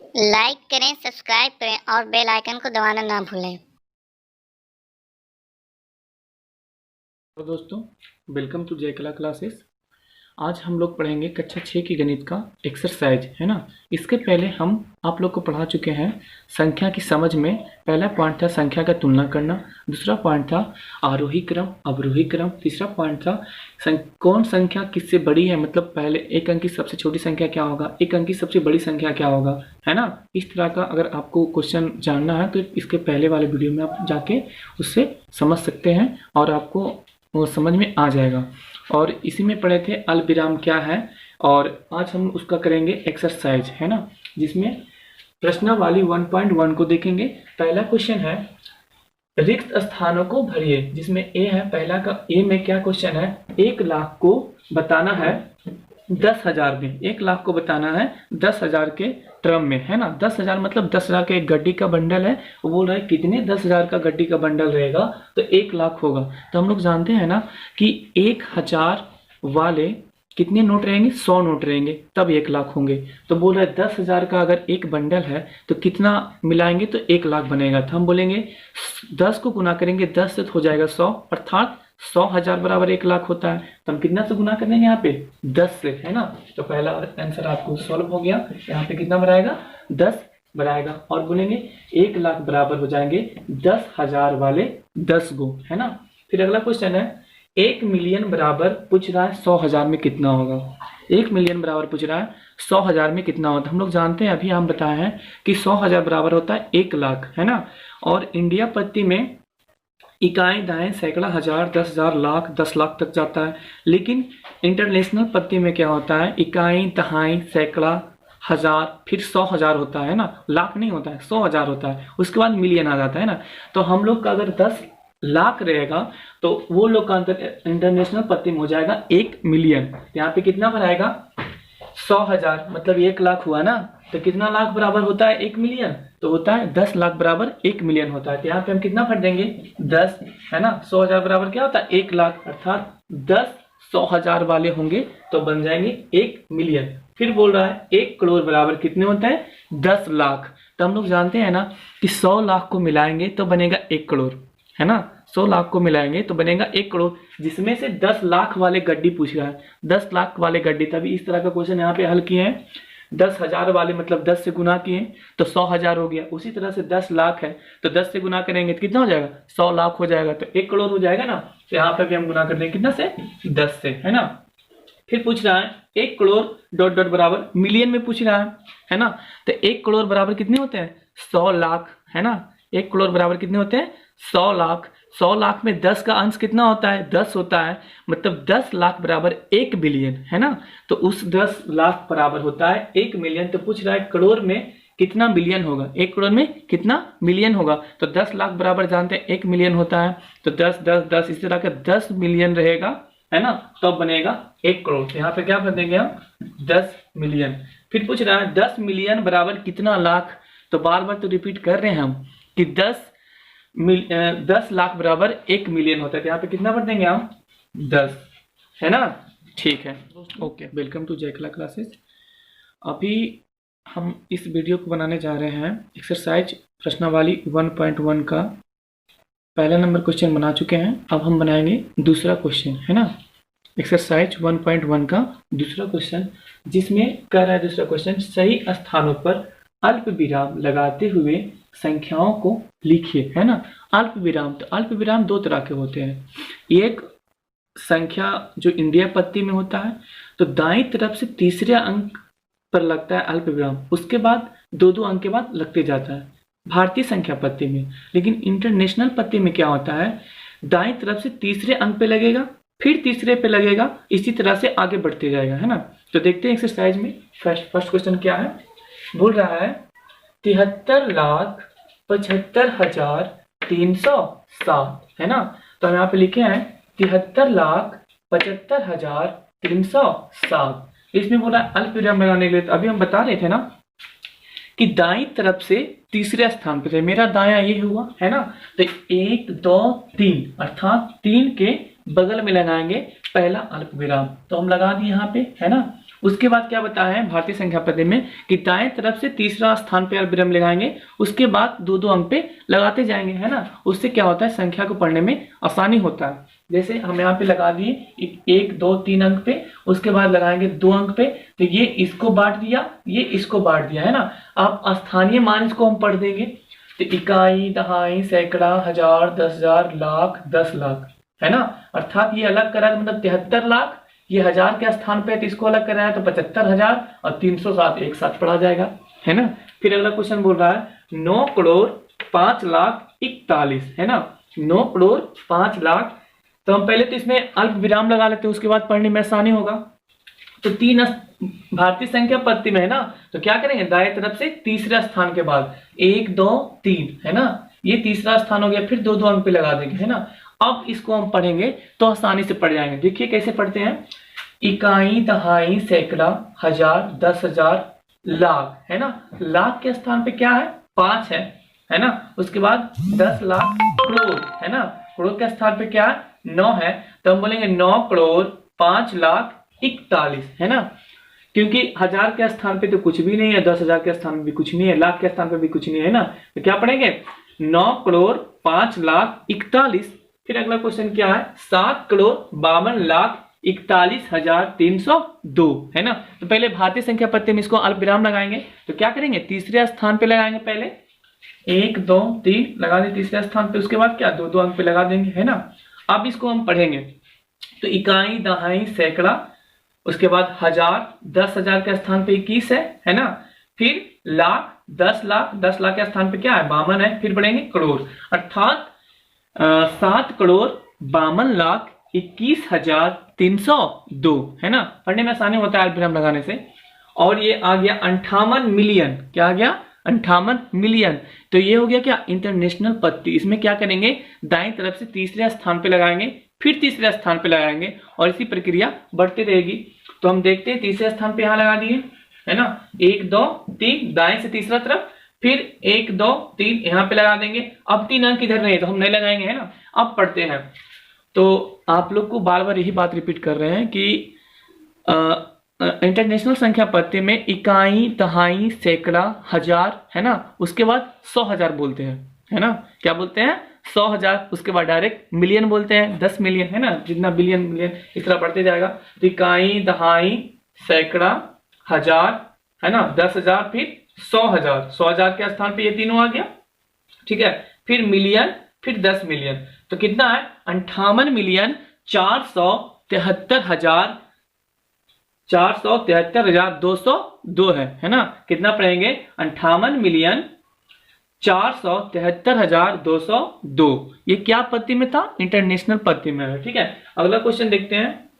Like करें, subscribe करें और बेल आइकन को दबाना ना भूलें। तो दोस्तों, वेलकम टू जय कला क्लासेस। आज हम लोग पढ़ेंगे कक्षा 6 की गणित का एक्सरसाइज, है ना। इसके पहले हम आप लोग को पढ़ा चुके हैं संख्या की समझ में। पहला पॉइंट था संख्या का तुलना करना, दूसरा पॉइंट था आरोही क्रम अवरोही क्रम, तीसरा पॉइंट था कौन संख्या किससे बड़ी है, मतलब पहले एक अंक की सबसे छोटी संख्या क्या होगा, एक अंक की सबसे बड़ी संख्या क्या होगा, है ना। इस तरह का अगर आपको क्वेश्चन जानना है तो इसके पहले वाले वीडियो में आप जाके उससे समझ सकते हैं और आपको वो समझ में आ जाएगा। और इसी में पढ़े थे अल्पविराम क्या है, और आज हम उसका करेंगे एक्सरसाइज, है ना, जिसमें प्रश्नावली 1.1 को देखेंगे। पहला क्वेश्चन है रिक्त स्थानों को भरिए, जिसमें ए है पहला का। ए में क्या क्वेश्चन है, 1,00,000 को बताना है 10,000 में, 1,00,000 को बताना है 10,000 के टर्म में, है ना। 10,000 मतलब 10,000 का एक गड्डी का बंडल है, वो बोल रहा है कितने 10,000 का गड्डी का बंडल रहेगा तो 1,00,000 होगा। तो हम लोग जानते हैं ना कि 1,000 वाले कितने नोट रहेंगे, 100 नोट रहेंगे तब 1,00,000 होंगे। तो बोल रहा है 10,000 का अगर एक बंडल है तो कितना मिलाएंगे तो 1,00,000 बनेगा। तो हम बोलेंगे 10 को गुना करेंगे 10 से तो हो जाएगा 100, अर्थात 100,000 बराबर 1,00,000 होता है। तो हम कितना से गुना कर देंगे यहाँ पे 10 से, है ना। तो पहला आंसर आपको सॉल्व हो गया। यहाँ पे कितना बनाएगा 10 बनाएगा, और बोलेंगे 1,00,000 बराबर हो जाएंगे 10,000 वाले 10 गो, है ना। फिर अगला क्वेश्चन है 1 मिलियन बराबर पूछ रहा है 100,000 में कितना होगा। 1 मिलियन बराबर पूछ रहा है 100,000 में कितना होता है। हम लोग जानते हैं, अभी हम बताए हैं कि 100,000 बराबर होता है 1,00,000, है ना। और इंडिया पत्ती में इकाई दाएं सैकड़ा, हजार, 10,000, लाख, 10,00,000 तक जाता है। लेकिन इंटरनेशनल पत्ती में क्या होता है, इकाई दहाई सैकड़ा, हजार, फिर 100,000 होता है ना, लाख नहीं होता है, 100,000 होता है, उसके बाद मिलियन आ जाता है ना। तो हम लोग का अगर 10,00,000 रहेगा तो वो लोग का इंटरनेशनल पत्ती में हो जाएगा 1 मिलियन। यहाँ पे कितना बनाएगा 100,000 मतलब 1,00,000 हुआ ना, तो कितना लाख बराबर होता है 1 मिलियन, तो होता है 10,00,000 बराबर 1 मिलियन होता है। तो यहाँ पे हम कितना भर देंगे 10, है ना। 100,000 बराबर क्या होता है 1,00,000, अर्थात 10 100,000 वाले होंगे तो बन जाएंगे 1 मिलियन। फिर बोल रहा है 1 करोड़ बराबर कितने होते हैं 10,00,000। तो हम लोग जानते हैं ना कि 100,00,000 को मिलाएंगे तो बनेगा 1 करोड़, है ना। 100,00,000 को मिलाएंगे तो बनेगा 1 करोड़, जिसमें से 10,00,000 वाले गड्डी पूछ रहा है। 10,00,000 वाले गड्डी, तभी इस तरह का क्वेश्चन यहाँ पे हल किए हैं। 10,000 वाले मतलब 10 से गुना किए तो 100,000 हो गया। उसी तरह से 10,00,000 है तो 10 से गुना करेंगे तो कितना हो जाएगा 100,00,000 हो जाएगा, तो 1 करोड़ हो जाएगा ना। तो यहाँ पे भी हम गुना कर देंगे कितना से 10 से, है ना। फिर पूछ रहा है 1 करोड़ डॉट डॉट बराबर मिलियन में पूछ रहा है ना। तो 1 करोड़ बराबर कितने होते हैं 100,00,000, है ना। 1 करोड़ बराबर कितने होते हैं 100,00,000। 100,00,000 में 10 का अंश कितना होता है 10 होता है, मतलब 10,00,000 बराबर 1 बिलियन, है ना। तो उस 10,00,000 बराबर होता है 1 मिलियन। तो पूछ रहा है करोड़ में कितना बिलियन होगा, 1 करोड़ में कितना मिलियन होगा। तो 10,00,000 बराबर जानते हैं 1 मिलियन होता है, तो 10 10 10 इस तरह का 10 मिलियन रहेगा, है ना। तो बनेगा 1 करोड़। तो यहाँ पे क्या भर देंगे हम 10 मिलियन। फिर पूछ रहा है 10 मिलियन बराबर कितना लाख। तो बार बार तो रिपीट कर रहे हैं हम कि 10,00,000 बराबर 1 मिलियन होता है। तो यहाँ पे कितना भर देंगे हम 10, है ना। ठीक है, ओके, वेलकम टू जय कला क्लासेस। अभी हम इस वीडियो को बनाने जा रहे हैं एक्सरसाइज प्रश्नावली 1.1 का पहला नंबर क्वेश्चन बना चुके हैं। अब हम बनाएंगे दूसरा क्वेश्चन, है ना। एक्सरसाइज 1.1 का दूसरा क्वेश्चन, जिसमें कह रहा है दूसरा क्वेश्चन सही स्थानों पर अल्प विराम लगाते हुए संख्याओं को लिखिए, है ना। अल्प विराम, तो अल्प विराम दो तरह के होते हैं। एक संख्या जो इंडिया पत्ती में होता है तो दाईं तरफ से तीसरे अंक पर लगता है अल्प विराम, उसके बाद दो दो अंक के बाद लगते जाता है भारतीय संख्या पत्ती में। लेकिन इंटरनेशनल पत्ती में क्या होता है, दाईं तरफ से तीसरे अंक पे लगेगा, फिर तीसरे पे लगेगा, इसी तरह से आगे बढ़ते जाएगा, है ना। तो देखते हैं एक्सरसाइज में फर्स्ट क्वेश्चन क्या है। बोल रहा है 73,75,307, है ना। तो हम यहाँ पे लिखे हैं 73,75,307। इसमें बोला अल्प विराम लगाने के लिए, तो अभी हम बता रहे थे ना कि दाईं तरफ से तीसरे स्थान पे थे, मेरा दाया ये हुआ, है ना। तो 1 2 3 अर्थात 3 के बगल में लगाएंगे पहला अल्प विराम, तो हम लगा दिए यहाँ पे, है ना। उसके बाद क्या बताया है भारतीय संख्या पद्धति में कि दाएं तरफ से तीसरा स्थान पे अल्पविराम लगाएंगे, उसके बाद दो दो अंक पे लगाते जाएंगे, है ना। उससे क्या होता है, संख्या को पढ़ने में आसानी होता है। जैसे हम यहाँ पे लगा दिए 1 2 3 अंक पे, उसके बाद लगाएंगे 2 अंक पे, तो ये इसको बांट दिया, ये इसको बांट दिया, है ना। अब स्थानीय मान इसको हम पढ़ देंगे, तो इकाई, दहाई, सैकड़ा, हजार, 10,000, लाख, 10 लाख, है ना। अर्थात ये अलग करा मतलब 73 लाख, ये हजार के स्थान पे तो इसको अलग कराया तो 75,000 और 307 एक साथ पढ़ा जाएगा, है ना। फिर अगला क्वेश्चन बोल रहा है 9 करोड़ 5 लाख 41, है ना। 9 करोड़ 5 लाख, तो हम पहले तो इसमें अल्प विराम लगा लेते हैं, उसके बाद पढ़ने में आसानी होगा। तो 3 भारतीय संख्या पद्धति में, है ना, तो क्या करेंगे, दाएं तरफ से तीसरे स्थान के बाद 1 2 3, है ना, ये तीसरा स्थान हो गया, फिर दो दो अंक पे लगा देंगे, है ना। अब इसको हम पढ़ेंगे तो आसानी से पढ़ जाएंगे। देखिए कैसे पढ़ते हैं, इकाई, दहाई, सैकड़ा, हजार, 10,000, लाख, है ना। लाख के स्थान पे क्या है, 5 है ना। उसके बाद 10 लाख करोड़, है ना। करोड़ के स्थान पे क्या है, 9 है, तो हम बोलेंगे 9 करोड़ 5 लाख 41, है ना। क्योंकि हजार के स्थान पे तो कुछ भी नहीं है, 10,000 के स्थान पे भी कुछ नहीं है, लाख के स्थान पे भी कुछ नहीं है ना। तो क्या पढ़ेंगे, 9 करोड़ 5 लाख 41। फिर अगला क्वेश्चन क्या है, 7 करोड़ 52 लाख 41,302, है ना। तो पहले भारतीय संख्या पद्धति में इसको अल्प विराम लगाएंगे, तो क्या करेंगे, तीसरे स्थान पे लगाएंगे, पहले 1 2 3 लगा दें तीसरे स्थान पे, उसके बाद क्या दो दो अंक पे लगा देंगे, है ना। अब इसको हम पढ़ेंगे, तो इकाई, दहाई, सैकड़ा, उसके बाद हजार, 10,000 के स्थान पे 21 है ना। फिर लाख, 10 लाख, 10 लाख के स्थान पे क्या है, 52 है। फिर बढ़ेंगे करोड़, अर्थात 7 करोड़ 52 लाख 21,302, है ना। पढ़ने में आसानी होता है अल्पविराम लगाने से। और ये आ गया 58 मिलियन, क्या आ गया, 58 मिलियन। तो ये हो गया क्या, इंटरनेशनल पद्धति। इसमें क्या करेंगे, दाएं तरफ से तीसरे स्थान पे लगाएंगे, फिर तीसरे स्थान पे लगाएंगे, और इसी प्रक्रिया बढ़ती रहेगी। तो हम देखते हैं, तीसरे स्थान पे यहाँ लगा दिए, है ना, 1 2 3, दाएं से तीसरा तरफ, फिर 1 2 3 यहाँ पे लगा देंगे। अब 3 अंक इधर नहीं है तो हम नहीं लगाएंगे, है ना। अब पढ़ते हैं, तो आप लोग को बार बार यही बात रिपीट कर रहे हैं कि इंटरनेशनल संख्या पद्धति में इकाई, दहाई, सैकड़ा, हजार, है ना, उसके बाद 100,000 बोलते हैं, है ना। क्या बोलते हैं, 100,000, उसके बाद डायरेक्ट मिलियन बोलते हैं, 10 मिलियन, है ना, जितना बिलियन मिलियन इस तरह बढ़ते जाएगा। तो इकाई, दहाई, सैकड़ा, हजार, है ना, 10,000, फिर 100,000, 100,000 के स्थान पे ये तीनों आ गया, ठीक है। फिर मिलियन, फिर 10 मिलियन, तो कितना है, 58 मिलियन 473,202 है ना। कितना पढ़ेंगे, 58 मिलियन 473,202। ये क्या पद्धति में था, इंटरनेशनल पद्धति में है, ठीक है। अगला क्वेश्चन देखते हैं,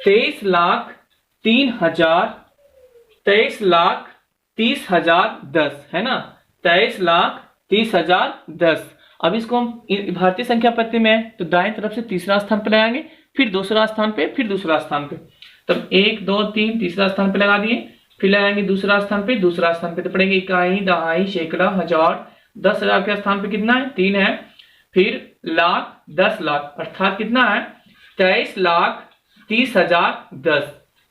23,30,10, है ना, 23,30,10। अब इसको हम भारतीय संख्या पद्धति में है, तो दाएं तरफ से तीसरा स्थान पे लगाएंगे, फिर दूसरा स्थान पे, फिर दूसरा स्थान पे। तब 1 2 3 तीसरा स्थान पे लगा दिए, फिर लगाएंगे दूसरा स्थान पे, दूसरा स्थान पे, तो पढ़ेंगे इकाई, दहाई, सैकड़ा, हजार, 10,000 के स्थान पे कितना है, 3 है। फिर लाख, 10 लाख, अर्थात कितना है, 23,30,10।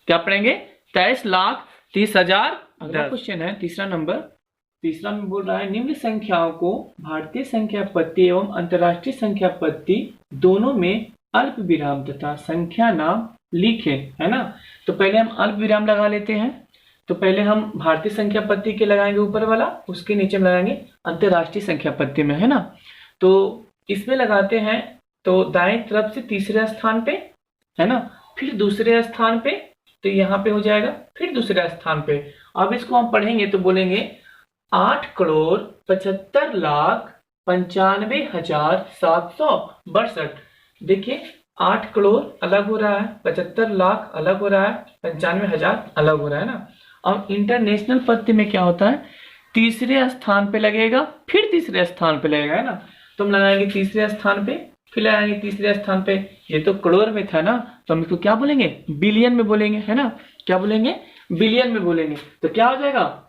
क्या पढ़ेंगे, 23,30,10। अगला क्वेश्चन है तीसरा नंबर, तीसरा में बोल रहा है निम्न संख्याओं को भारतीय संख्या पद्धति एवं अंतरराष्ट्रीय संख्या पद्धति दोनों में अल्प विराम तथा संख्या नाम लिखें, है ना। तो पहले हम अल्प विराम लगा लेते हैं, तो पहले हम भारतीय संख्या पद्धति के लगाएंगे ऊपर वाला, उसके नीचे में लगाएंगे अंतरराष्ट्रीय संख्या पद्धति में, है ना। तो इसमें लगाते हैं, तो दाएं तरफ से तीसरे स्थान पे, है ना, फिर दूसरे स्थान पे, तो यहाँ पे हो जाएगा, फिर दूसरे स्थान पे। अब इसको हम पढ़ेंगे तो बोलेंगे 8 करोड़ 75 लाख 95,762। देखिए 8 करोड़ अलग हो रहा है, 75 लाख अलग हो रहा है, 95,000 अलग हो रहा है ना। अब इंटरनेशनल पद्धति में क्या होता है, तीसरे स्थान पे लगेगा, फिर तीसरे स्थान पे लगेगा, है ना। तो हम लगाएंगे तीसरे स्थान पे, फिर लगाएंगे तीसरे स्थान पे। ये तो करोड़ में था ना, तो हम इसको क्या बोलेंगे, बिलियन में बोलेंगे, है ना। क्या बोलेंगे, बिलियन में बोलेंगे। तो क्या हो जाएगा,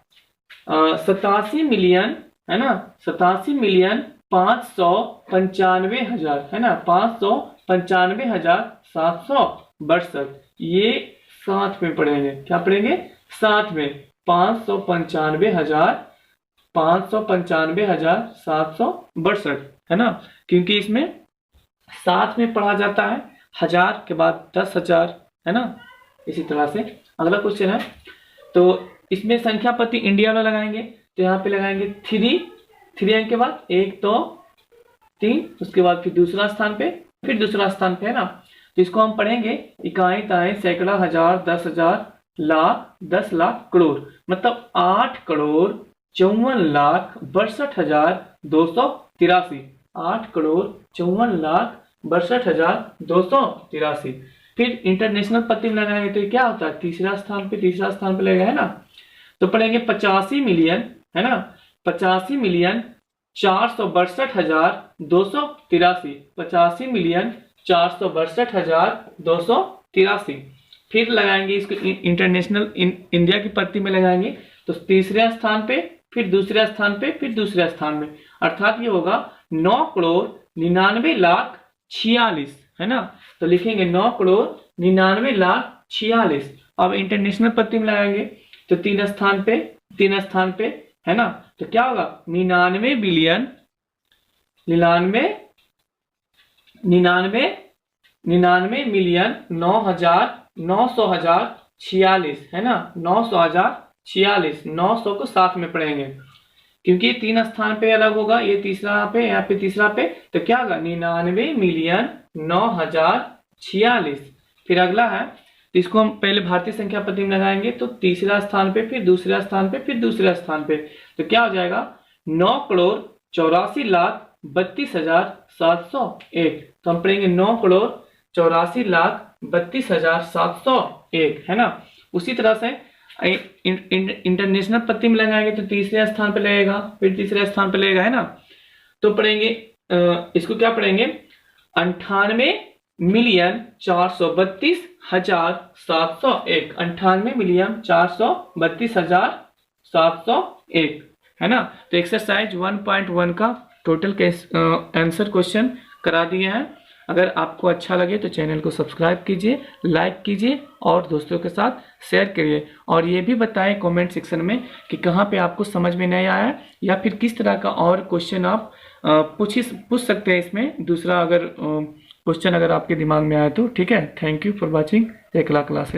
87 मिलियन, है ना, 87 मिलियन 595,000, है ना, 595,762। ये साथ में पढ़ेंगे। क्या पढ़ेंगे? साथ में 595,762, है ना, क्योंकि इसमें साथ में पढ़ा जाता है, 1000 के बाद 10,000, है ना। इसी तरह से अगला क्वेश्चन है, तो इसमें संख्या पति इंडिया वाला लगाएंगे, तो यहाँ पे लगाएंगे 3 अंक के बाद 1 2 3, उसके बाद फिर दूसरा स्थान पे, है ना। तो इसको हम पढ़ेंगे इकाई, ताई, सैकड़ा, हजार, 10,000, लाख, 10 लाख, करोड़, मतलब 8,54,62,283। 8,54,62,283। फिर इंटरनेशनल पति में लगाएंगे तो क्या होता है? तीसरा स्थान पे लगेगा, है ना। तो पढ़ेंगे 85 मिलियन, है ना, 85,462,283। 85,462,283। फिर लगाएंगे इसको इंटरनेशनल इंडिया की पत्ती में लगाएंगे, तो तीसरे स्थान पे, फिर दूसरे स्थान पे, फिर दूसरे स्थान में, अर्थात ये होगा 9,99,46,000, है ना। तो लिखेंगे 9,99,46,000। अब इंटरनेशनल पत्ती में लगाएंगे तो तीन स्थान पे, है ना। तो क्या होगा? 99,900,046, है ना, 900,046। 900 को साथ में पढ़ेंगे, क्योंकि तीन स्थान पे अलग होगा, ये तीसरा पे, यहाँ पे तीसरा पे, तो क्या होगा? 99,900,046। फिर अगला है, तो इसको हम पहले भारतीय संख्या पद्धति में लगाएंगे, तो तीसरा स्थान पे, फिर दूसरा स्थान पे, फिर दूसरा स्थान पे, तो क्या हो जाएगा? 9,84,32,701। तो हम पढ़ेंगे 9,84,32,701, है ना। उसी तरह से इंटरनेशनल पत्ती में लगाएंगे तो तीसरे स्थान पे लगेगा, फिर तीसरे स्थान पे लगेगा, है ना। तो पढ़ेंगे इसको क्या पढ़ेंगे? 98,432,701। 98,432,701, है ना। तो एक्सरसाइज 1.1 का टोटल आंसर क्वेश्चन करा दिए हैं। अगर आपको अच्छा लगे तो चैनल को सब्सक्राइब कीजिए, लाइक कीजिए और दोस्तों के साथ शेयर करिए। और ये भी बताएं कमेंट सेक्शन में कि कहाँ पे आपको समझ में नहीं आया या फिर किस तरह का और क्वेश्चन आप पूछ सकते हैं इसमें। दूसरा अगर क्वेश्चन अगर आपके दिमाग में आया तो ठीक है। थैंक यू फॉर वॉचिंग एकला क्लासेस।